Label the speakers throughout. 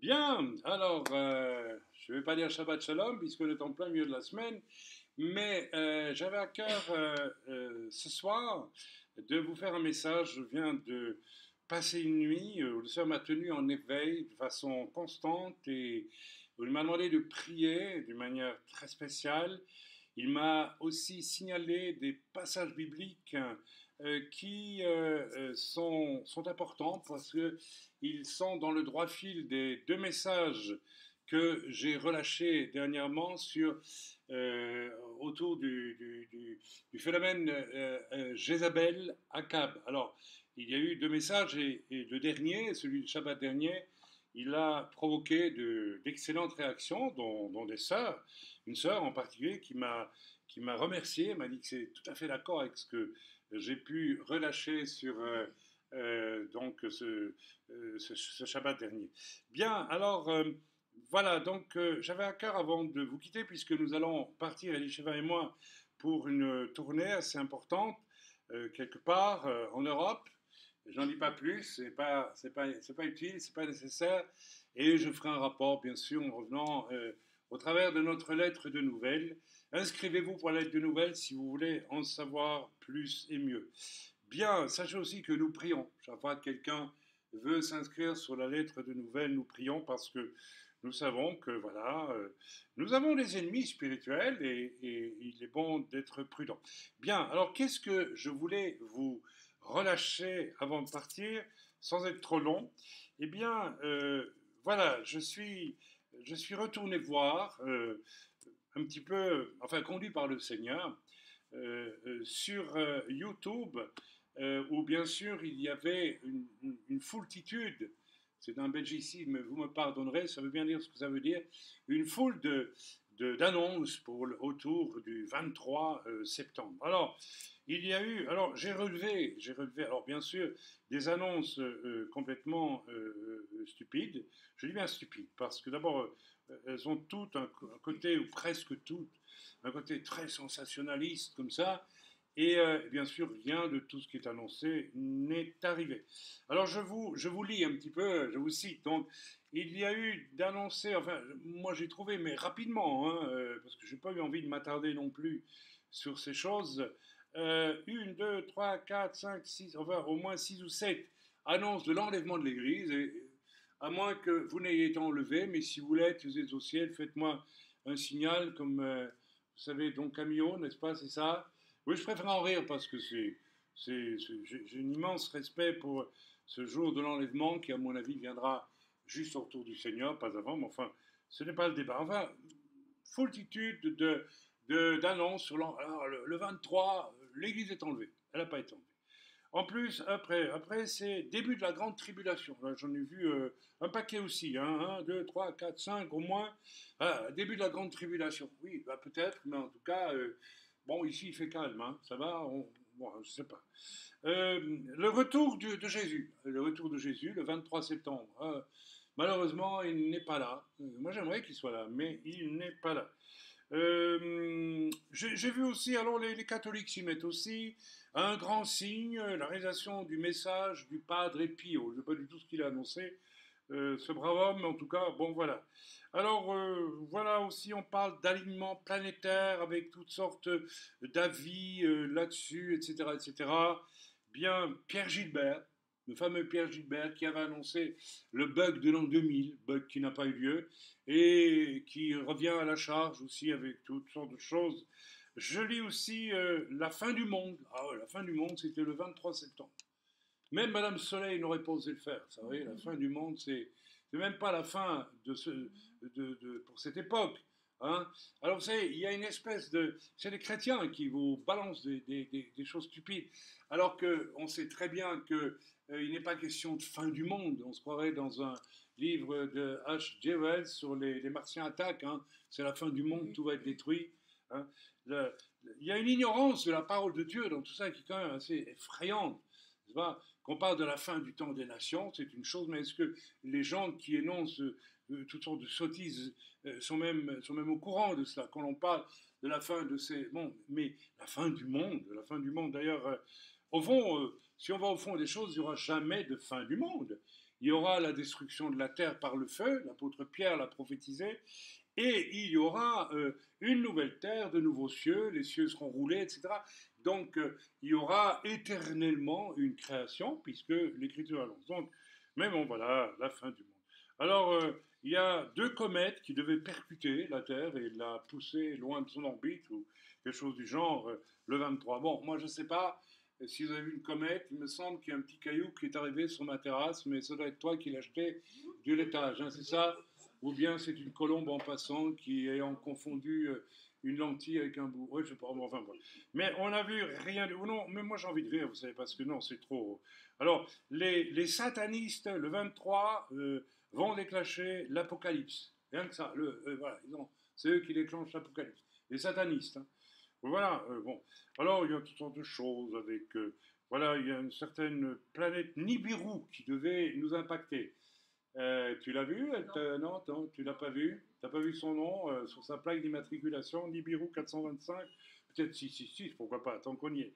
Speaker 1: Bien, alors je ne vais pas dire Shabbat Shalom puisqu'on est en plein milieu de la semaine, mais j'avais à cœur ce soir de vous faire un message. Je viens de passer une nuit où le Seigneur m'a tenu en éveil de façon constante et où il m'a demandé de prier d'une manière très spéciale. Il m'a aussi signalé des passages bibliques qui sont importants parce qu'ils sont dans le droit fil des deux messages que j'ai relâchés dernièrement autour du phénomène Jézabel-Akab. Alors, il y a eu deux messages et le dernier, celui du Shabbat dernier, il a provoqué d'excellentes réactions, dont des sœurs, une sœur en particulier qui m'a remercié, m'a dit que c'est tout à fait d'accord avec ce que j'ai pu relâcher sur donc ce Shabbat dernier. Bien, alors voilà, donc j'avais à cœur avant de vous quitter, puisque nous allons partir, Elisheva et moi, pour une tournée assez importante, quelque part en Europe. J'en dis pas plus, c'est pas utile, c'est pas nécessaire. Et je ferai un rapport, bien sûr, en revenant au travers de notre lettre de nouvelles. Inscrivez-vous pour la lettre de nouvelles si vous voulez en savoir plus et mieux. Bien, sachez aussi que nous prions. Chaque fois que quelqu'un veut s'inscrire sur la lettre de nouvelles, nous prions parce que nous savons que voilà, nous avons des ennemis spirituels et il est bon d'être prudent. Bien, alors qu'est-ce que je voulais vous relâcher avant de partir, sans être trop long? Eh bien, voilà, je suis retourné voir un petit peu, enfin conduit par le Seigneur, sur YouTube, où bien sûr il y avait une foultitude, c'est un belgicisme, vous me pardonnerez, ça veut bien dire ce que ça veut dire, une foule d'annonces autour du 23 septembre. Alors, il y a eu, alors j'ai relevé, alors bien sûr, des annonces complètement stupides. Je dis bien stupides, parce que d'abord, elles ont toutes un côté, ou presque toutes, un côté très sensationnaliste comme ça. Et bien sûr, rien de tout ce qui est annoncé n'est arrivé. Alors je vous lis un petit peu, je vous cite. Donc, il y a eu d'annoncer, enfin, moi j'ai trouvé, mais rapidement, hein, parce que je n'ai pas eu envie de m'attarder non plus sur ces choses. Une, deux, trois, quatre, cinq, six, enfin au moins six ou sept annonces de l'enlèvement de l'Église. Et, à moins que vous n'ayez été enlevé, mais si vous l'êtes, vous êtes au ciel, faites-moi un signal, comme vous savez, Don Camillo, n'est-ce pas, c'est ça? Oui, je préfère en rire parce que j'ai un immense respect pour ce jour de l'enlèvement qui, à mon avis, viendra juste autour du Seigneur, pas avant, mais enfin, ce n'est pas le débat. Enfin, foultitude d'annonces sur le 23, l'Église est enlevée. Elle n'a pas été enlevée. En plus, après c'est début de la grande tribulation. J'en ai vu un paquet aussi, hein, 1, 2, 3, 4, 5 au moins. Voilà, début de la grande tribulation. Oui, bah, peut-être, mais en tout cas, bon, ici il fait calme, hein, ça va, bon, je ne sais pas. Le retour de Jésus, le 23 septembre. Malheureusement, il n'est pas là. Moi, j'aimerais qu'il soit là, mais il n'est pas là. J'ai vu aussi, alors les catholiques s'y mettent aussi, un grand signe, la réalisation du message du Padre Pio. Je ne sais pas du tout ce qu'il a annoncé, ce brave homme, mais en tout cas, bon voilà. Alors voilà aussi, on parle d'alignement planétaire avec toutes sortes d'avis là-dessus, etc., etc. Bien, Pierre Gilbert, le fameux Pierre Gilbert qui avait annoncé le bug de l'an 2000, bug qui n'a pas eu lieu, et qui revient à la charge aussi avec toutes sortes de choses. Je lis aussi La fin du monde. Ah ouais, la fin du monde, c'était le 23 septembre. Même Madame Soleil n'aurait pas osé le faire. Ça, vous voyez, la fin du monde, c'est même pas la fin pour cette époque. Hein. Alors, vous savez, il y a une espèce de. C'est les chrétiens qui vous balancent des choses stupides, alors qu'on sait très bien qu'il n'est pas question de fin du monde. On se croirait dans un livre de H. G. Wells sur les martiens attaquent. Hein. C'est la fin du monde, tout va être détruit. Hein. Il y a une ignorance de la parole de Dieu dans tout ça qui est quand même assez effrayante. Qu'on parle de la fin du temps des nations, c'est une chose, mais est-ce que les gens qui énoncent toutes sortes de sottises sont même au courant de cela? Quand on parle de la fin de ces... Bon, mais la fin du monde d'ailleurs, au fond, si on va au fond des choses, il n'y aura jamais de fin du monde. il y aura la destruction de la terre par le feu, l'apôtre Pierre l'a prophétisé, et il y aura une nouvelle terre, de nouveaux cieux, les cieux seront roulés, etc. Donc il y aura éternellement une création, puisque l'Écriture annonce. Donc, mais bon, voilà, la fin du monde. Alors, il y a 2 comètes qui devaient percuter la Terre et la pousser loin de son orbite, ou quelque chose du genre, le 23. Bon, moi je ne sais pas si vous avez vu une comète, il me semble qu'il y a un petit caillou qui est arrivé sur ma terrasse, mais ça doit être toi qui l'as acheté du laitage, hein, c'est ça? Ou bien c'est une colombe en passant qui ayant confondu une lentille avec un bout. Oui, je sais pas, enfin bon. Mais on n'a vu rien de... Non, mais moi j'ai envie de rire, vous savez, parce que non, c'est trop... Alors, les satanistes, le 23, vont déclencher l'apocalypse. Rien que ça. Voilà, c'est eux qui déclenchent l'apocalypse. Les satanistes. Hein. Voilà, bon. Alors, il y a toutes sortes de choses avec... voilà, il y a une certaine planète Nibiru qui devait nous impacter. Tu l'as vu? Non, non, tu l'as pas vu? T'as pas vu son nom sur sa plaque d'immatriculation, Nibiru 425? Peut-être si, pourquoi pas, tant qu'on y est.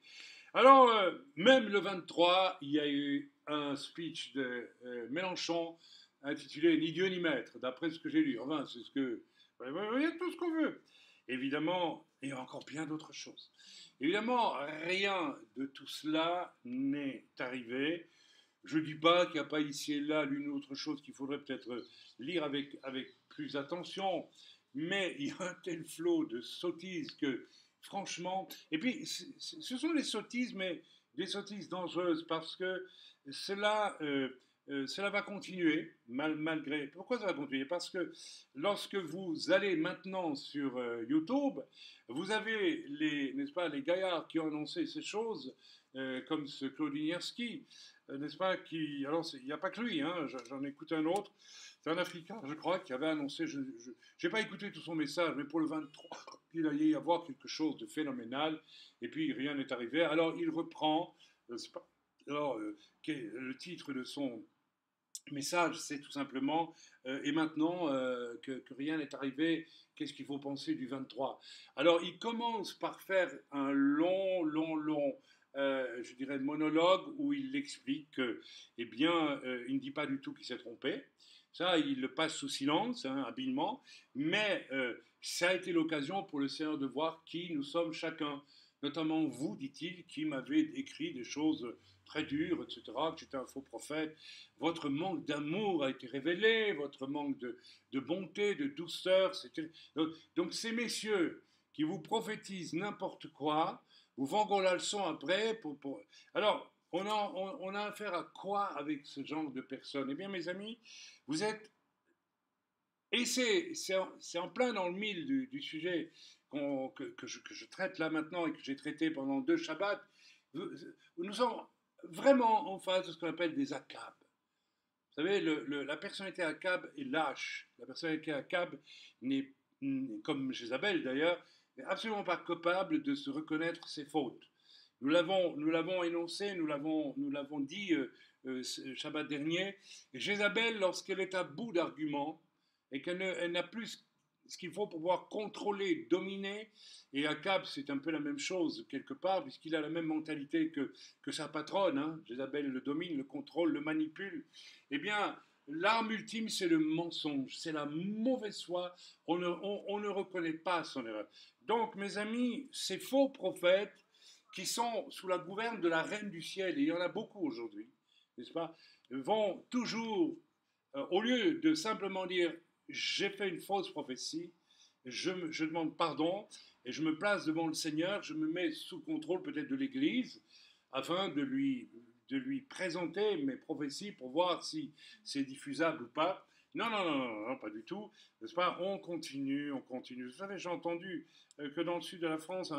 Speaker 1: Alors, même le 23, il y a eu un speech de Mélenchon intitulé Ni Dieu ni Maître, d'après ce que j'ai lu. Enfin, c'est ce que... Il y a tout ce qu'on veut. Évidemment, il y a encore bien d'autres choses. Évidemment, rien de tout cela n'est arrivé. Je ne dis pas qu'il n'y a pas ici et là l'une ou autre chose qu'il faudrait peut-être lire avec plus attention, mais il y a un tel flot de sottises que, franchement, et puis ce sont des sottises, mais des sottises dangereuses, parce que cela va continuer, malgré... Pourquoi ça va continuer? Parce que lorsque vous allez maintenant sur YouTube, vous avez n'est-ce pas, les gaillards qui ont annoncé ces choses, comme ce Claudinierski, n'est-ce pas, alors il n'y a pas que lui, hein, j'en écoute un autre, c'est un Africain, je crois, qui avait annoncé, je n'ai pas écouté tout son message, mais pour le 23, il allait y avoir quelque chose de phénoménal, et puis rien n'est arrivé. Alors il reprend, alors le titre de son message, c'est tout simplement, et maintenant que rien n'est arrivé, qu'est-ce qu'il faut penser du 23? Alors il commence par faire un long, je dirais, monologue où il explique que, eh bien, il ne dit pas du tout qu'il s'est trompé. Ça, il le passe sous silence, hein, habilement, mais ça a été l'occasion pour le Seigneur de voir qui nous sommes chacun. Notamment vous, dit-il, qui m'avez écrit des choses très dures, etc., que j'étais un faux prophète. Votre manque d'amour a été révélé, votre manque de bonté, de douceur. Donc ces messieurs qui vous prophétisent n'importe quoi, vous vendront la leçon après. Alors, on a affaire à quoi avec ce genre de personnes? Eh bien, mes amis, vous êtes... Et c'est en plein dans le mille du sujet que je traite là maintenant et que j'ai traité pendant 2 Shabbats. Nous sommes vraiment en face de ce qu'on appelle des ACAB. Vous savez, la personnalité ACAB est lâche. La personnalité ACAB n'est, comme Jézabel d'ailleurs, n'est absolument pas capable de se reconnaître ses fautes. Nous l'avons énoncé, nous l'avons dit Shabbat dernier. Et Jézabel, lorsqu'elle est à bout d'arguments et qu'elle n'a plus ce qu'il faut pour pouvoir contrôler, dominer, et Akab, c'est un peu la même chose quelque part, puisqu'il a la même mentalité que sa patronne. Hein. Jézabel le domine, le contrôle, le manipule. Eh bien, l'arme ultime, c'est le mensonge, c'est la mauvaise foi. On ne reconnaît pas son erreur. Donc, mes amis, ces faux prophètes qui sont sous la gouverne de la reine du ciel, et il y en a beaucoup aujourd'hui, n'est-ce pas, vont toujours, au lieu de simplement dire j'ai fait une fausse prophétie, je demande pardon et je me place devant le Seigneur, je me mets sous contrôle peut-être de l'Église afin de lui présenter mes prophéties pour voir si c'est diffusable ou pas. Non, pas du tout. N'est-ce pas? On continue. Vous savez, j'ai entendu que dans le sud de la France,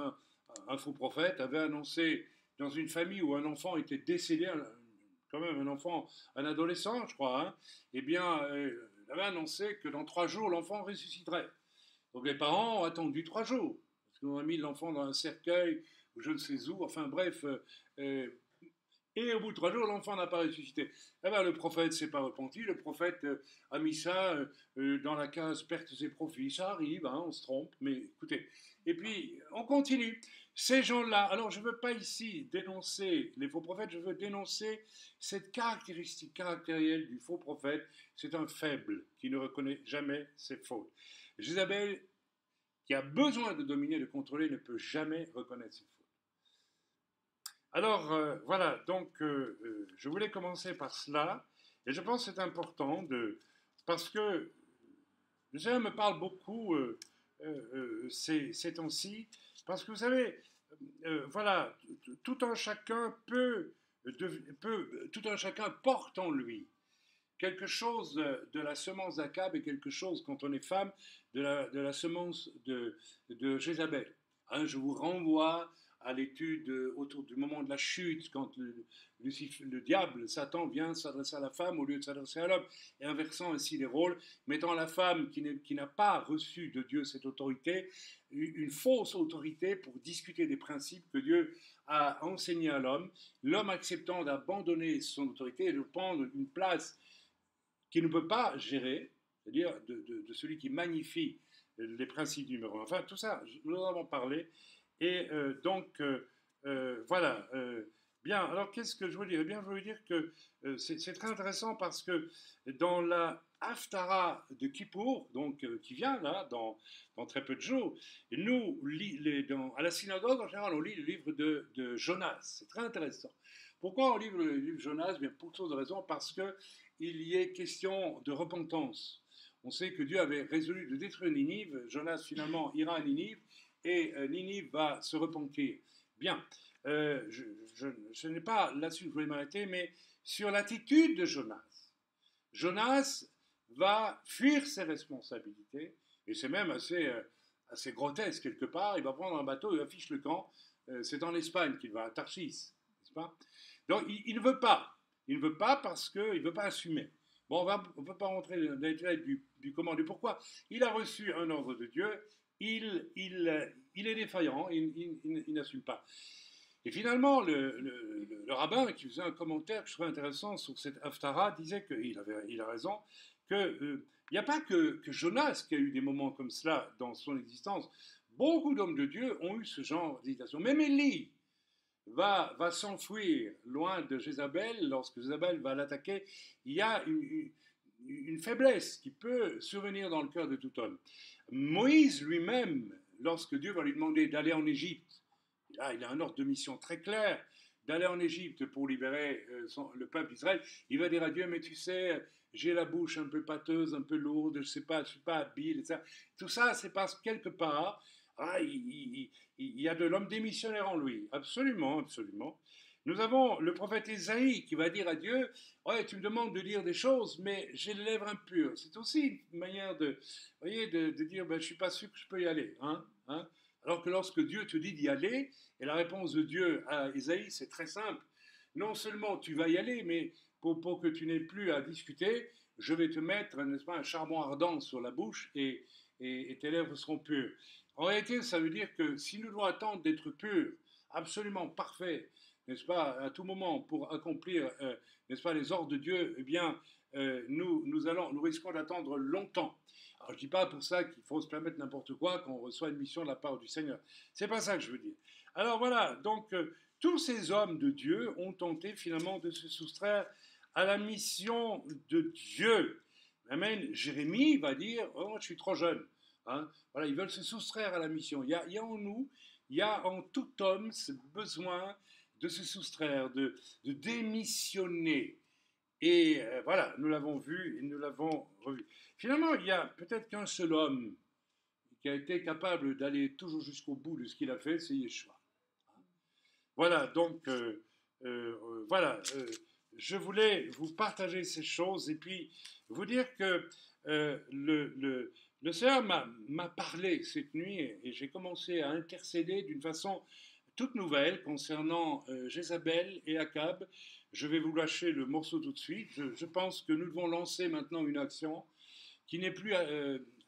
Speaker 1: un faux prophète avait annoncé dans une famille où un enfant était décédé, quand même un enfant, un adolescent, je crois, hein, eh bien, il avait annoncé que dans 3 jours, l'enfant ressusciterait. Donc les parents ont attendu 3 jours, parce qu'on a mis l'enfant dans un cercueil, ou je ne sais où, enfin bref, et au bout de 3 jours, l'enfant n'a pas ressuscité. Eh bien, le prophète ne s'est pas repenti, le prophète a mis ça dans la case pertes et profits. Ça arrive, hein, on se trompe, mais écoutez. Et puis, on continue. Ces gens-là, alors je ne veux pas ici dénoncer les faux prophètes, je veux dénoncer cette caractéristique caractérielle du faux prophète, c'est un faible qui ne reconnaît jamais ses fautes. Jézabel, qui a besoin de dominer, de contrôler, ne peut jamais reconnaître ses fautes. Alors voilà, donc je voulais commencer par cela, et je pense que c'est important parce que le Seigneur me parle beaucoup ces temps-ci, parce que vous savez, voilà, tout un chacun tout un chacun porte en lui quelque chose de la semence d'Akab et quelque chose, quand on est femme, de la semence de Jézabel. Hein, je vous renvoie à l'étude autour du moment de la chute, quand le diable, Satan, vient s'adresser à la femme au lieu de s'adresser à l'homme, et inversant ainsi les rôles, mettant la femme qui n'a pas reçu de Dieu cette autorité, une fausse autorité pour discuter des principes que Dieu a enseignés à l'homme acceptant d'abandonner son autorité et de prendre une place qui ne peut pas gérer, c'est-à-dire de celui qui magnifie les principes numéro un. Enfin, tout ça, nous en avons parlé. Et voilà. Bien, alors qu'est-ce que je veux dire? Eh bien, je veux dire que c'est très intéressant parce que dans la Haftara de Kippour, donc qui vient là, dans très peu de jours, nous, à la synagogue, en général, on lit le livre de Jonas. C'est très intéressant. Pourquoi on lit le livre de Jonas? Bien, pour toutes sortes de raisons. Parce qu'il y est question de repentance. On sait que Dieu avait résolu de détruire Ninive. Jonas, finalement, ira à Ninive et Ninive va se repentir. Bien, je n'ai pas là-dessus que je voulais m'arrêter, mais sur l'attitude de Jonas. Jonas va fuir ses responsabilités, et c'est même assez grotesque quelque part. Il va prendre un bateau, il affiche le camp. C'est en Espagne qu'il va, à Tarsis, n'est-ce pas? Donc il ne veut pas. Il ne veut pas parce qu'il ne veut pas assumer. Bon, on ne peut pas rentrer dans les détails du comment, du pourquoi. Il a reçu un ordre de Dieu, il est défaillant, il n'assume pas. Et finalement, le rabbin qui faisait un commentaire que je trouvais intéressant sur cette Haftara disait qu'il a raison, qu'il n'y a pas que Jonas qui a eu des moments comme cela dans son existence. Beaucoup d'hommes de Dieu ont eu ce genre d'hésitation. Même Élie va s'enfuir loin de Jézabel. Lorsque Jézabel va l'attaquer, il y a une faiblesse qui peut survenir dans le cœur de tout homme. Moïse lui-même, lorsque Dieu va lui demander d'aller en Égypte, là il a un ordre de mission très clair, d'aller en Égypte pour libérer le peuple d'Israël, il va dire à Dieu, mais tu sais, j'ai la bouche un peu pâteuse, un peu lourde, je ne suis pas habile, etc. Tout ça, c'est parce que quelque part, il y a de l'homme démissionnaire en lui, absolument, absolument. Nous avons le prophète Ésaïe qui va dire à Dieu, ouais, tu me demandes de dire des choses, mais j'ai les lèvres impures. C'est aussi une manière de dire, ben, je ne suis pas sûr que je peux y aller. Hein. Alors que lorsque Dieu te dit d'y aller, et la réponse de Dieu à Ésaïe, c'est très simple. Non seulement tu vas y aller, mais pour que tu n'aies plus à discuter, je vais te mettre, n'est-ce pas, un charbon ardent sur la bouche et tes lèvres seront pures. En réalité, ça veut dire que si nous devons attendre d'être purs, absolument parfaits, n'est-ce pas, à tout moment pour accomplir, n'est-ce pas, les ordres de Dieu, eh bien, nous risquons d'attendre longtemps. Alors, je ne dis pas pour ça qu'il faut se permettre n'importe quoi quand on reçoit une mission de la part du Seigneur. C'est pas ça que je veux dire. Alors voilà, donc tous ces hommes de Dieu ont tenté finalement de se soustraire à la mission de Dieu. Amen. Jérémie va dire, oh, je suis trop jeune. Hein. Voilà, ils veulent se soustraire à la mission. Il y a en nous, il y a en tout homme ce besoin de se soustraire, de démissionner. Et voilà, nous l'avons vu et nous l'avons revu. Finalement, il y a peut-être qu'un seul homme qui a été capable d'aller toujours jusqu'au bout de ce qu'il a fait, c'est Yeshua. Voilà, donc, voilà, je voulais vous partager ces choses et puis vous dire que le Seigneur m'a parlé cette nuit et j'ai commencé à intercéder d'une façon toute nouvelle concernant Jézabel et Akab. Je vais vous lâcher le morceau tout de suite. Je pense que nous devons lancer maintenant une action qui n'est plus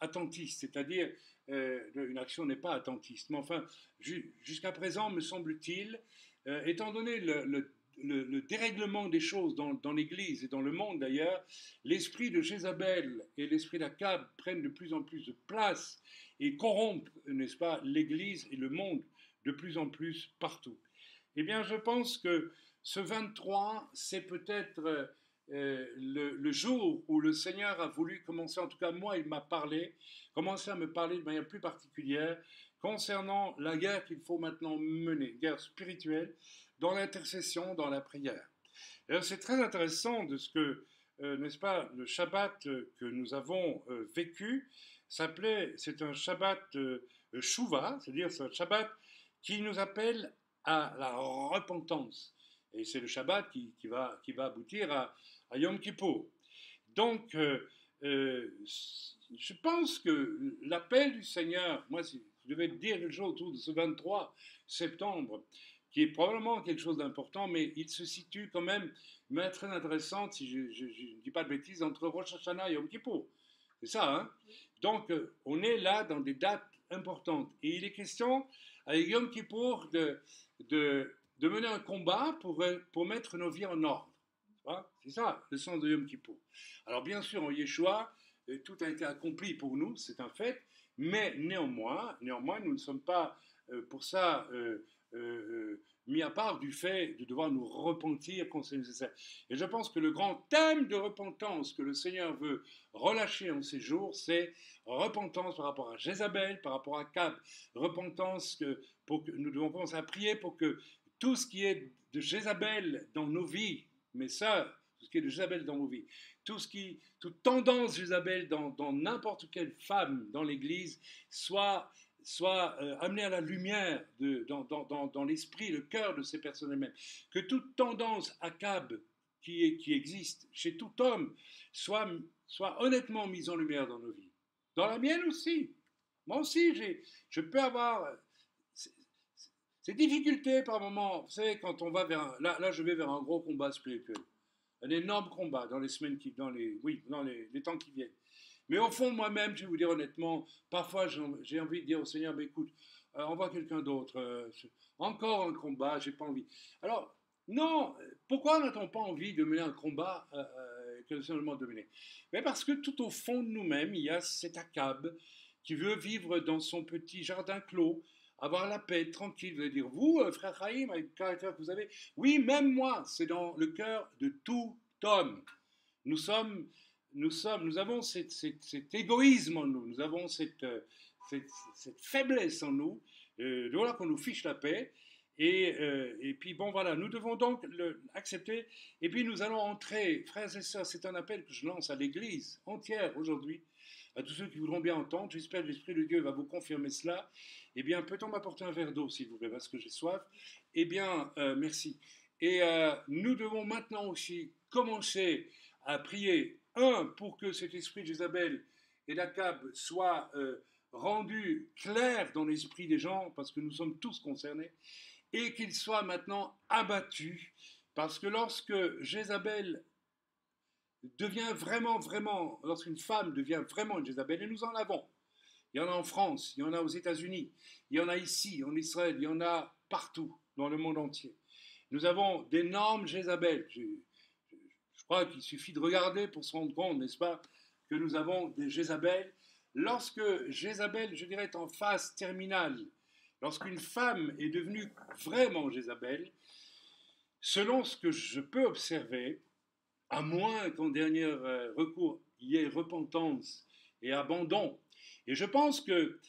Speaker 1: attentiste, c'est-à-dire une action n'est pas attentiste, mais enfin, jusqu'à présent, me semble-t-il, étant donné le dérèglement des choses dans l'Église et dans le monde d'ailleurs, l'esprit de Jézabel et l'esprit d'Akab prennent de plus en plus de place et corrompent, n'est-ce pas, l'Église et le monde de plus en plus partout. Eh bien, je pense que ce 23, c'est peut-être le jour où le Seigneur a voulu commencer, en tout cas moi, il m'a parlé, commencer à me parler de manière plus particulière concernant la guerre qu'il faut maintenant mener, guerre spirituelle, dans l'intercession, dans la prière. Alors, c'est très intéressant de ce que, n'est-ce pas, le Shabbat que nous avons vécu, c'est un Shabbat Shuvah, c'est-à-dire c'est un Shabbat qui nous appelle à la repentance. Et c'est le Shabbat qui va aboutir à Yom Kippour. Donc, je pense que l'appel du Seigneur, moi, si je devais dire quelque chose autour de ce 23 septembre, qui est probablement quelque chose d'important, mais il se situe quand même, de manière très intéressante, si je ne dis pas de bêtises, entre Rosh Hashanah et Yom Kippour. C'est ça, hein? Donc, on est là dans des dates importantes. Et il est question, avec Yom Kippour, de mener un combat pour mettre nos vies en ordre. C'est ça, le sens de Yom Kippour. Alors, bien sûr, en Yeshua, tout a été accompli pour nous, c'est un fait, mais néanmoins, nous ne sommes pas pour ça mis à part du fait de devoir nous repentir quand c'est nécessaire. Et je pense que le grand thème de repentance que le Seigneur veut relâcher en ces jours, c'est repentance par rapport à Jézabel, par rapport à Akab, repentance pour que nous devons commencer à prier pour que tout ce qui est de Jézabel dans nos vies, mes sœurs, tout ce qui est de Jézabel dans nos vies, toute tendance Jézabel dans n'importe quelle femme dans l'Église soit amené à la lumière dans l'esprit, le cœur de ces personnes elles-mêmes. Que toute tendance Akab qui existe chez tout homme soit honnêtement mise en lumière dans nos vies. Dans la mienne aussi. Moi aussi, je peux avoir ces difficultés par moments. Vous savez, quand on va là, je vais vers un gros combat spirituel. Un énorme combat dans les semaines dans les temps qui viennent. Mais au fond, moi-même, je vais vous dire honnêtement, parfois j'ai envie de dire au Seigneur, écoute, envoie quelqu'un d'autre, encore un combat, j'ai pas envie. Alors, non, pourquoi n'a-t-on pas envie de mener un combat que le Seigneur demande de mener? Mais parce que tout au fond de nous-mêmes, il y a cet Akab qui veut vivre dans son petit jardin clos, avoir la paix, tranquille, veut dire, vous, frère Chaim, avec le caractère que vous avez, oui, même moi, c'est dans le cœur de tout homme. Nous avons cet égoïsme en nous, nous avons cette faiblesse en nous, de voilà qu'on nous fiche la paix, et puis bon voilà, nous devons donc accepter, et puis nous allons entrer, frères et sœurs, c'est un appel que je lance à l'Église entière aujourd'hui, à tous ceux qui voudront bien entendre, j'espère que l'Esprit de Dieu va vous confirmer cela. Eh bien, peut-on m'apporter un verre d'eau, s'il vous plaît, parce que j'ai soif? Eh bien, merci. Et nous devons maintenant aussi commencer à prier, pour que cet esprit de Jézabel et d'Akab soit rendu clair dans l'esprit des gens, parce que nous sommes tous concernés, et qu'il soit maintenant abattu, parce que lorsque Jézabel devient vraiment, lorsqu'une femme devient vraiment une Jézabel, et nous en avons, il y en a en France, il y en a aux États-Unis, il y en a ici, en Israël, il y en a partout, dans le monde entier. Nous avons d'énormes Jézabel. Je crois qu'il suffit de regarder pour se rendre compte, n'est-ce pas, que nous avons des Jézabel. Lorsque Jézabel, je dirais, est en phase terminale, lorsqu'une femme est devenue vraiment Jézabel, selon ce que je peux observer, à moins qu'en dernier recours, il y ait repentance et abandon. Et je pense que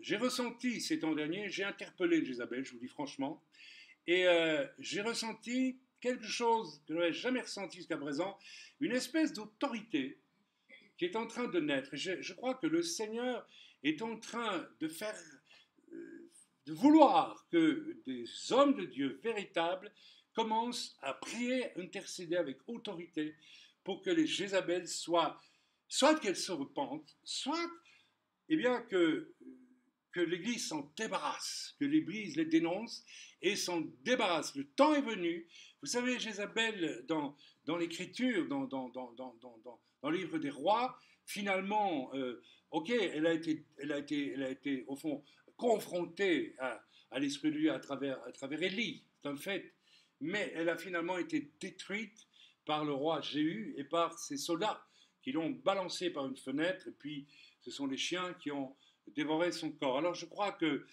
Speaker 1: j'ai ressenti ces temps derniers, j'ai interpellé Jézabel, je vous dis franchement, et j'ai ressenti quelque chose que je n'avais jamais ressenti jusqu'à présent, une espèce d'autorité qui est en train de naître. Et je crois que le Seigneur est en train de faire, de vouloir que des hommes de Dieu véritables commencent à prier, intercéder avec autorité pour que les Jézabel soit qu'elles se repentent, soit eh bien, que l'Église s'en débarrasse, que l'Église les dénonce et s'en débarrasse. Le temps est venu. Vous savez, Jézabel, dans l'Écriture, dans le livre des rois, finalement, ok, elle a été au fond confrontée à l'Esprit de Dieu à travers Élie, c'est un fait, mais elle a finalement été détruite par le roi Jéhu et par ses soldats qui l'ont balancée par une fenêtre, et puis ce sont les chiens qui ont dévorait son corps. Alors je crois que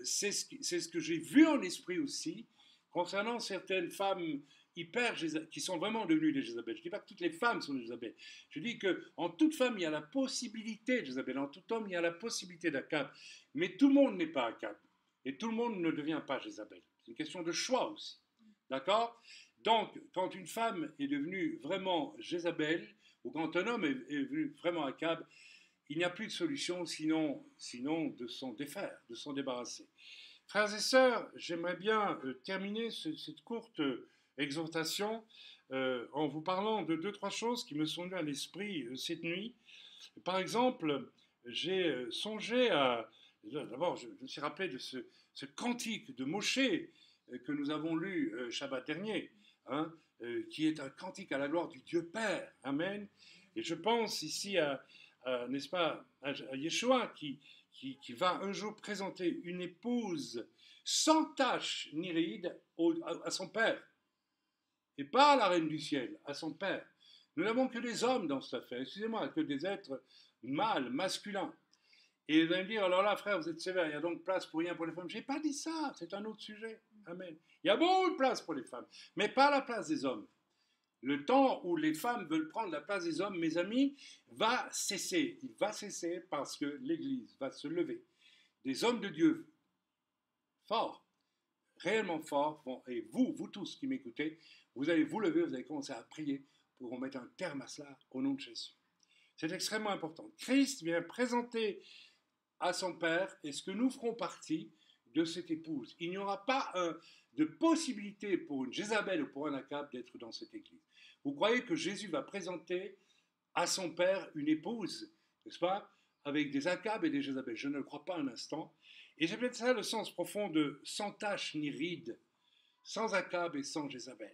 Speaker 1: c'est ce que j'ai vu en esprit aussi concernant certaines femmes qui sont vraiment devenues des Jézabel. Je ne dis pas que toutes les femmes sont des Jézabel. Je dis qu'en toute femme, il y a la possibilité de Jézabel. En tout homme, il y a la possibilité d'Akab. Mais tout le monde n'est pas Akab. Et tout le monde ne devient pas Jézabel. C'est une question de choix aussi. D'accord? Donc, quand une femme est devenue vraiment Jézabel, ou quand un homme est devenu vraiment Akab, il n'y a plus de solution sinon de s'en défaire, de s'en débarrasser. Frères et sœurs, j'aimerais bien terminer cette courte exhortation en vous parlant de deux, trois choses qui me sont venues à l'esprit cette nuit. Par exemple, j'ai songé à... D'abord, je me suis rappelé de ce cantique de Moshe que nous avons lu Shabbat dernier, hein, qui est un cantique à la gloire du Dieu Père. Amen. Et je pense ici n'est-ce pas, à Yeshua qui va un jour présenter une épouse sans tache ni ride à son père. Et pas à la reine du ciel, à son père. Nous n'avons que des hommes dans cette affaire, excusez-moi, que des êtres mâles, masculins. Et vous allez me dire, alors là, frère, vous êtes sévère, il y a donc place pour rien pour les femmes. Je n'ai pas dit ça, c'est un autre sujet. Amen. Il y a beaucoup de place pour les femmes, mais pas la place des hommes. Le temps où les femmes veulent prendre la place des hommes, mes amis, va cesser. Il va cesser parce que l'Église va se lever. Des hommes de Dieu forts, réellement forts, et vous tous qui m'écoutez, vous allez vous lever, vous allez commencer à prier pour qu'on mette un terme à cela au nom de Jésus. C'est extrêmement important. Christ vient présenter à son Père, est-ce que nous ferons partie de cette épouse? Il n'y aura pas de possibilité pour une Jézabel ou pour un Akab d'être dans cette église. Vous croyez que Jésus va présenter à son Père une épouse, n'est-ce pas, avec des Akab et des Jézabel? Je ne le crois pas un instant. Et c'est peut-être ça le sens profond de sans tache ni ride, sans Akab et sans Jézabel.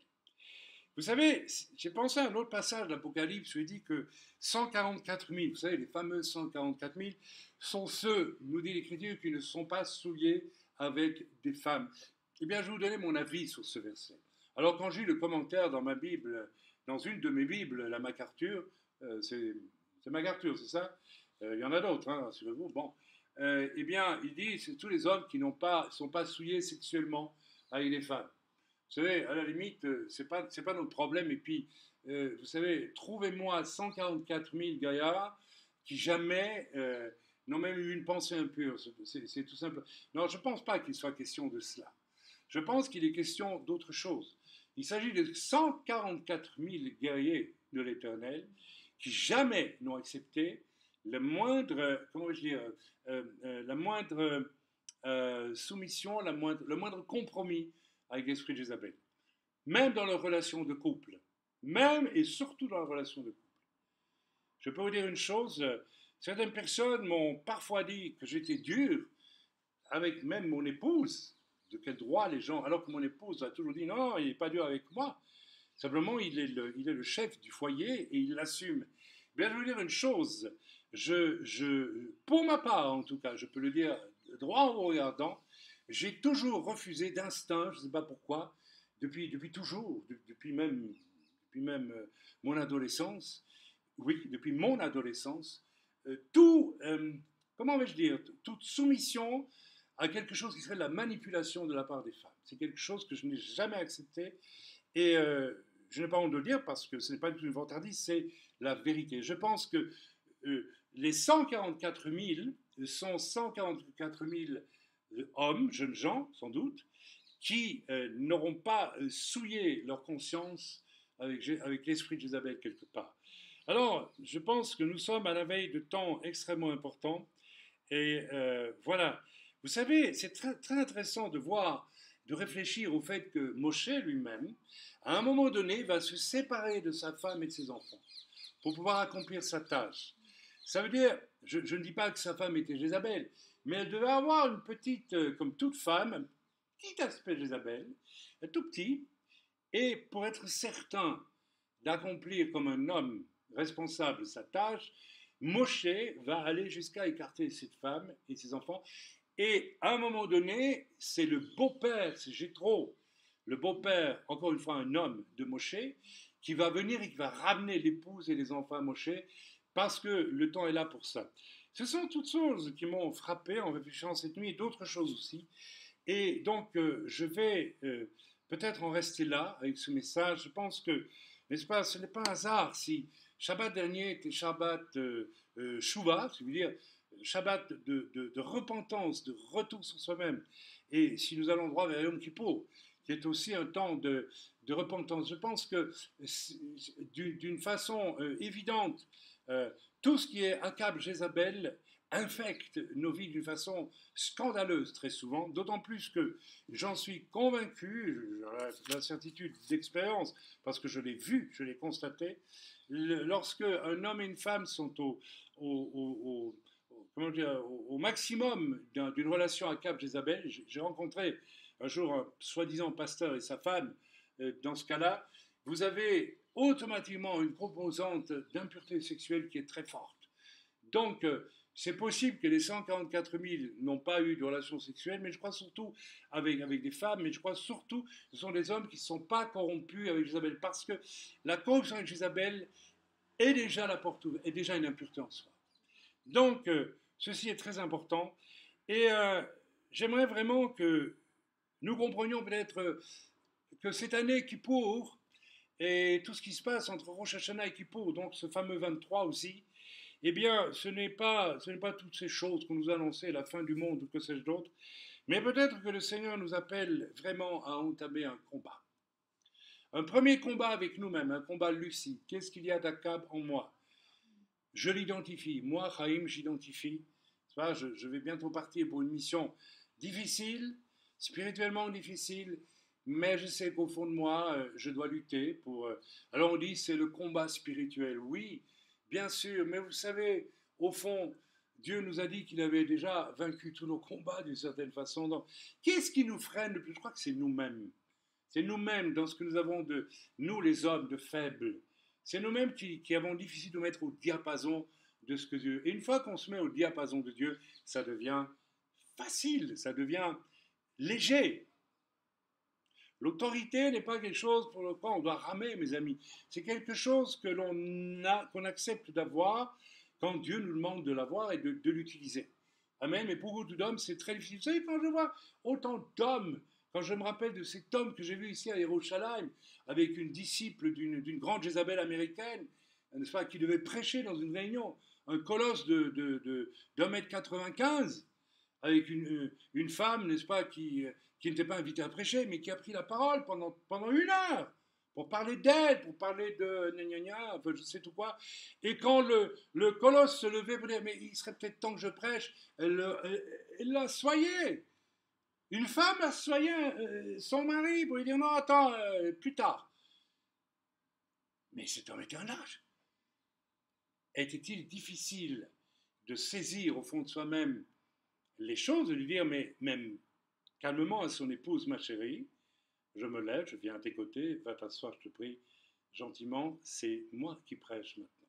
Speaker 1: Vous savez, j'ai pensé à un autre passage de l'Apocalypse où il dit que 144 000, vous savez, les fameux 144 000, sont ceux, nous dit l'Écriture, qui ne sont pas souillés avec des femmes. Eh bien, je vais vous donner mon avis sur ce verset. Alors, quand j'ai lu le commentaire dans ma Bible, dans une de mes Bibles, la MacArthur, c'est MacArthur, c'est ça? Il y en a d'autres, hein, rassurez-vous. Bon, eh bien, il dit, c'est tous les hommes qui ne sont pas souillés sexuellement avec les femmes. Vous savez, à la limite, c'est pas notre problème. Et puis, vous savez, trouvez-moi 144 000 gaillards qui jamais n'ont même eu une pensée impure. C'est tout simple. Non, je ne pense pas qu'il soit question de cela. Je pense qu'il est question d'autre chose. Il s'agit de 144 000 guerriers de l'Éternel qui jamais n'ont accepté le moindre, comment vais-je dire, la moindre soumission, le moindre compromis avec l'esprit de Jézabel. Même dans leur relation de couple. Même et surtout dans la relation de couple. Je peux vous dire une chose, certaines personnes m'ont parfois dit que j'étais dur avec même mon épouse. De quel droit les gens, alors que mon épouse a toujours dit non, il n'est pas dur avec moi. Simplement, il est le chef du foyer et il l'assume. Bien, je veux dire une chose, pour ma part en tout cas, je peux le dire droit en vous regardant, j'ai toujours refusé d'instinct, je ne sais pas pourquoi, depuis toujours, depuis même mon adolescence, oui, depuis mon adolescence, comment vais-je dire, toute soumission à quelque chose qui serait de la manipulation de la part des femmes. C'est quelque chose que je n'ai jamais accepté et je n'ai pas honte de le dire parce que ce n'est pas du tout une vantardise, c'est la vérité. Je pense que les 144 000 sont 144 000 hommes, jeunes gens, sans doute, qui n'auront pas souillé leur conscience avec l'esprit de Jézabel quelque part. Alors, je pense que nous sommes à la veille de temps extrêmement importants. Et voilà. Vous savez, c'est très, très intéressant de voir, de réfléchir au fait que Moshe lui-même, à un moment donné, va se séparer de sa femme et de ses enfants pour pouvoir accomplir sa tâche. Ça veut dire, je ne dis pas que sa femme était Jézabel, mais elle devait avoir une petite, comme toute femme, un petit aspect Jézabel, un tout petit, et pour être certain d'accomplir comme un homme responsable sa tâche, Moshe va aller jusqu'à écarter cette femme et ses enfants. Et à un moment donné, c'est le beau-père, c'est Jéthro, le beau-père, encore une fois un homme de Moshe, qui va venir et qui va ramener l'épouse et les enfants à Moshe, parce que le temps est là pour ça. Ce sont toutes choses qui m'ont frappé en réfléchissant cette nuit et d'autres choses aussi. Et donc, je vais peut-être en rester là avec ce message. Je pense que, n'est-ce pas, ce n'est pas un hasard si Shabbat dernier était Shabbat Shuvah, c'est-à-dire Shabbat de repentance, de retour sur soi-même. Et si nous allons droit vers Yom Kippour, qui est aussi un temps de repentance, je pense que d'une façon évidente, tout ce qui est Akab, Jézabel, infecte nos vies d'une façon scandaleuse très souvent, d'autant plus que j'en suis convaincu, j'ai la certitude d'expérience, parce que je l'ai vu, je l'ai constaté, lorsque un homme et une femme sont comment dire, au maximum d'une relation à Cap Jézabel. J'ai rencontré un jour un soi-disant pasteur et sa femme. Dans ce cas-là, vous avez automatiquement une composante d'impureté sexuelle qui est très forte. Donc, c'est possible que les 144 000 n'ont pas eu de relations sexuelles, mais je crois surtout avec des femmes, mais je crois surtout que ce sont des hommes qui ne sont pas corrompus avec Jézabel, parce que la corruption avec Jézabel est déjà la porte ouverte, est déjà une impureté en soi. Donc, ceci est très important. Et j'aimerais vraiment que nous comprenions peut-être que cette année Kippour et tout ce qui se passe entre Rosh Hashanah et Kippour, donc ce fameux 23 aussi, eh bien, ce n'est pas toutes ces choses qu'on nous a annoncées, la fin du monde ou que sais-je d'autre, mais peut-être que le Seigneur nous appelle vraiment à entamer un combat. Un premier combat avec nous-mêmes, un combat lucide. Qu'est-ce qu'il y a d'Akab en moi? Je l'identifie. Moi, Chaim, j'identifie. Je vais bientôt partir pour une mission difficile, spirituellement difficile, mais je sais qu'au fond de moi, je dois lutter pour... Alors on dit, c'est le combat spirituel. Oui, bien sûr, mais vous savez, au fond, Dieu nous a dit qu'il avait déjà vaincu tous nos combats d'une certaine façon. Donc, qu'est-ce qui nous freine le plus? Je crois que c'est nous-mêmes. C'est nous-mêmes, dans ce que nous avons de... Nous, les hommes, de faibles. C'est nous-mêmes qui avons difficile de mettre au diapason de ce que Dieu... Et une fois qu'on se met au diapason de Dieu, ça devient facile, ça devient léger. L'autorité n'est pas quelque chose pour lequel on doit ramer, mes amis. C'est quelque chose que qu'on accepte d'avoir quand Dieu nous demande de l'avoir et de l'utiliser. Amen. Mais pour beaucoup d'hommes, c'est très difficile. Vous savez, quand je vois autant d'hommes, quand je me rappelle de cet homme que j'ai vu ici à Yerushalayim, avec une disciple d'une grande Jézabel américaine, n'est-ce pas, qui devait prêcher dans une réunion, un colosse d'1,95 m, avec une femme, n'est-ce pas, qui n'était pas invitée à prêcher, mais qui a pris la parole pendant 1 heure pour parler d'elle, pour parler de gna enfin je sais tout quoi. Et quand le colosse se levait pour dire, mais il serait peut-être temps que je prêche, elle l'assoyait. Une femme assoyait son mari pour lui dire, non, attends, plus tard. Mais cet homme était un lâche. Était-il difficile de saisir au fond de soi-même les choses, de lui dire, mais même calmement à son épouse, ma chérie, je me lève, je viens à tes côtés, va t'asseoir, je te prie, gentiment, c'est moi qui prêche maintenant.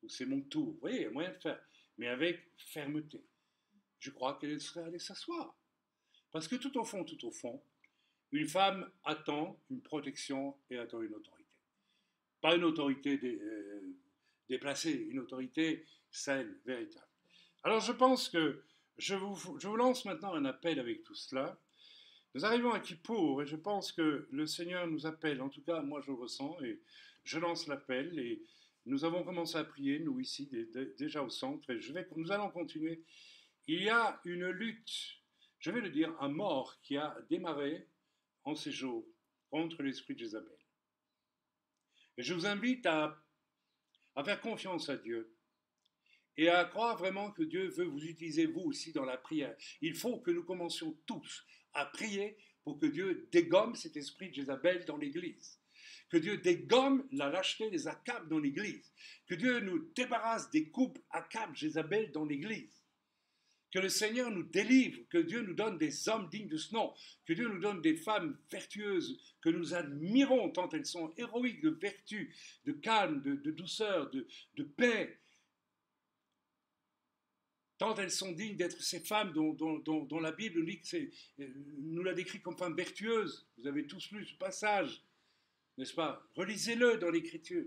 Speaker 1: Ou c'est mon tour. Vous voyez, il y a moyen de faire, mais avec fermeté. Je crois qu'elle serait allée s'asseoir. Parce que tout au fond, une femme attend une protection et attend une autorité. Pas une autorité déplacée, une autorité saine, véritable. Alors je pense que je vous lance maintenant un appel avec tout cela. Nous arrivons à Kippour et je pense que le Seigneur nous appelle, en tout cas moi je le ressens et je lance l'appel et nous avons commencé à prier, nous ici, déjà au centre, et nous allons continuer. Il y a une lutte, je vais le dire, à mort qui a démarré en ces jours contre l'esprit de Jézabel. Et je vous invite à faire confiance à Dieu et à croire vraiment que Dieu veut vous utiliser vous aussi dans la prière. Il faut que nous commencions tous à prier pour que Dieu dégomme cet esprit de Jézabel dans l'Église. Que Dieu dégomme la lâcheté des Akab dans l'Église. Que Dieu nous débarrasse des couples Akab, Jézabel dans l'Église. Que le Seigneur nous délivre, que Dieu nous donne des hommes dignes de ce nom, que Dieu nous donne des femmes vertueuses, que nous admirons tant elles sont héroïques de vertu, de calme, de douceur, de paix, tant elles sont dignes d'être ces femmes dont la Bible nous la décrit comme femmes vertueuses. Vous avez tous lu ce passage, n'est-ce pas? Relisez-le dans l'Écriture.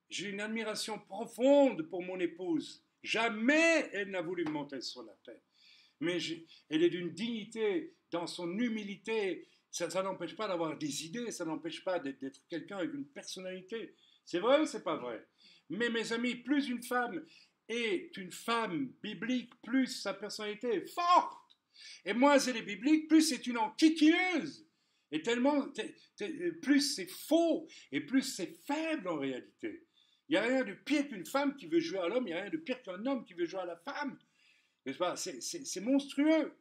Speaker 1: J'ai une admiration profonde pour mon épouse, Jamais elle n'a voulu monter sur la terre. Mais elle est d'une dignité dans son humilité. Ça n'empêche pas d'avoir des idées, ça n'empêche pas d'être quelqu'un avec une personnalité. C'est vrai ou c'est pas vrai? Mais mes amis, plus une femme est une femme biblique, plus sa personnalité est forte. Et moins elle est biblique, plus c'est une enquiquineuse. Et tellement, plus c'est faux et plus c'est faible en réalité. Il n'y a rien de pire qu'une femme qui veut jouer à l'homme, il n'y a rien de pire qu'un homme qui veut jouer à la femme. C'est monstrueux.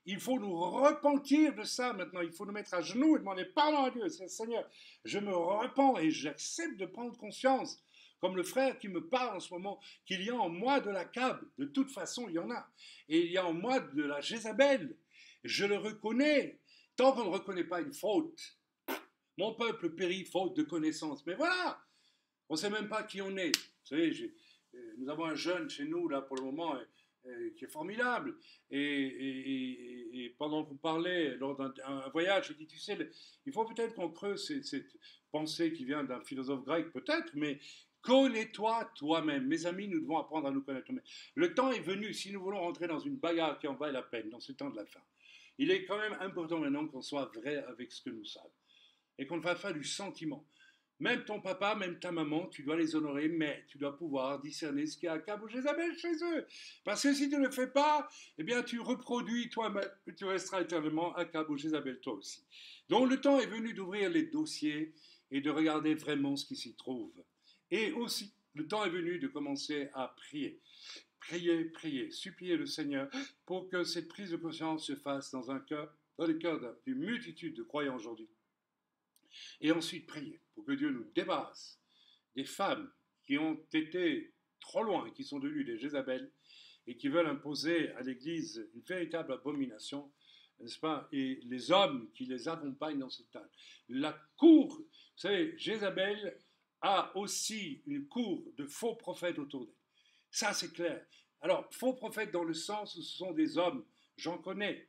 Speaker 1: Il faut nous repentir de ça maintenant. Il faut nous mettre à genoux et demander pardon à Dieu. Seigneur, je me repens et j'accepte de prendre conscience, comme le frère qui me parle en ce moment, qu'il y a en moi de la Cabe. De toute façon, il y en a. Et il y a en moi de la Jézabel. Je le reconnais. Tant qu'on ne reconnaît pas une faute, mon peuple périt faute de connaissance. Mais voilà, on ne sait même pas qui on est. Vous savez, nous avons un jeune chez nous, là, pour le moment, qui est formidable. Et pendant qu'on parlait, lors d'un voyage, j'ai dit, tu sais, il faut peut-être qu'on creuse cette pensée qui vient d'un philosophe grec, peut-être, mais connais-toi toi-même. Mes amis, nous devons apprendre à nous connaître nous-mêmes. Le temps est venu, si nous voulons rentrer dans une bagarre qui en vaille la peine, dans ce temps de la fin. Il est quand même important maintenant qu'on soit vrai avec ce que nous sommes et qu'on ne fasse pas du sentiment. Même ton papa, même ta maman, tu dois les honorer, mais tu dois pouvoir discerner ce qu'il y a à Akab ou Jézabel chez eux. Parce que si tu ne le fais pas, eh bien tu reproduis toi-même, tu resteras éternellement Akab ou Jézabel toi aussi. Donc le temps est venu d'ouvrir les dossiers et de regarder vraiment ce qui s'y trouve. Et aussi, le temps est venu de commencer à prier. Priez, priez, suppliez le Seigneur pour que cette prise de conscience se fasse dans les cœurs d'une multitude de croyants aujourd'hui. Et ensuite, priez pour que Dieu nous débarrasse des femmes qui ont été trop loin, qui sont devenues des Jézabel et qui veulent imposer à l'Église une véritable abomination, n'est-ce pas? Et les hommes qui les accompagnent dans cette tâche. La cour, vous savez, Jézabel a aussi une cour de faux prophètes autour d'elle. Ça, c'est clair. Alors, faux prophètes dans le sens où ce sont des hommes, j'en connais,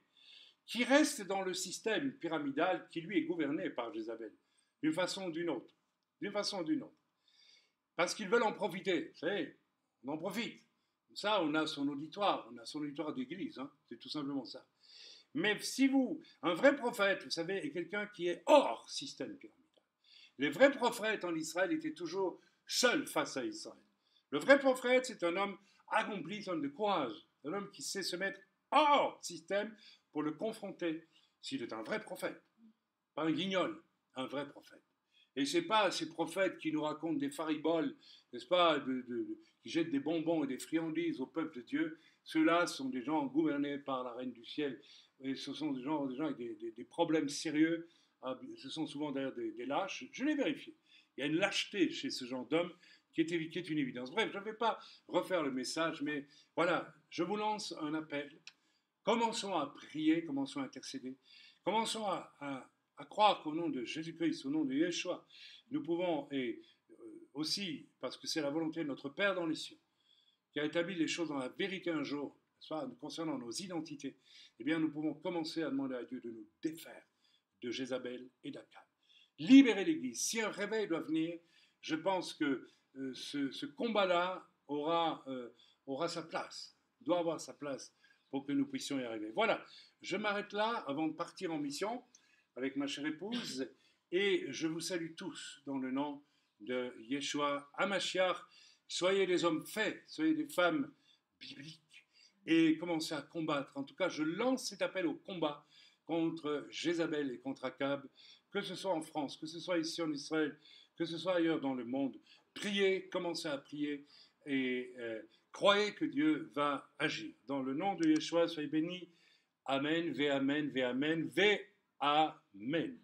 Speaker 1: qui restent dans le système pyramidal qui, lui, est gouverné par Jézabel, d'une façon ou d'une autre. D'une façon ou d'une autre. Parce qu'ils veulent en profiter, vous savez, on en profite. Ça, on a son auditoire d'église, hein, c'est tout simplement ça. Mais si un vrai prophète, vous savez, est quelqu'un qui est hors système pyramidal. Les vrais prophètes en Israël étaient toujours seuls face à Israël. Le vrai prophète, c'est un homme accompli, un homme de courage, un homme qui sait se mettre hors système pour le confronter, s'il est un vrai prophète, pas un guignol, un vrai prophète. Et ce n'est pas ces prophètes qui nous racontent des fariboles, n'est-ce pas, qui jettent des bonbons et des friandises au peuple de Dieu. Ceux-là sont des gens gouvernés par la Reine du Ciel. Et ce sont des gens avec des problèmes sérieux. Ce sont souvent d'ailleurs des lâches. Je l'ai vérifié. Il y a une lâcheté chez ce genre d'hommes qui est une évidence. Bref, je ne vais pas refaire le message, mais voilà, je vous lance un appel. Commençons à prier, commençons à intercéder, commençons à croire qu'au nom de Jésus-Christ, au nom de Yeshua, nous pouvons, et aussi parce que c'est la volonté de notre Père dans les cieux, qui a établi les choses dans la vérité un jour, soit concernant nos identités, eh bien nous pouvons commencer à demander à Dieu de nous défaire de Jézabel et d'Akab. Libérer l'Église. Si un réveil doit venir, je pense que ce combat-là aura sa place, doit avoir sa place pour que nous puissions y arriver. Voilà, je m'arrête là avant de partir en mission avec ma chère épouse et je vous salue tous dans le nom de Yeshua HaMashiach. Soyez des hommes faits, soyez des femmes bibliques et commencez à combattre. En tout cas, je lance cet appel au combat contre Jézabel et contre Akab, que ce soit en France, que ce soit ici en Israël, que ce soit ailleurs dans le monde. Priez, commencez à prier et croyez que Dieu va agir. Dans le nom de Yeshua, soyez bénis. Amen, ve amen, ve amen, ve amen.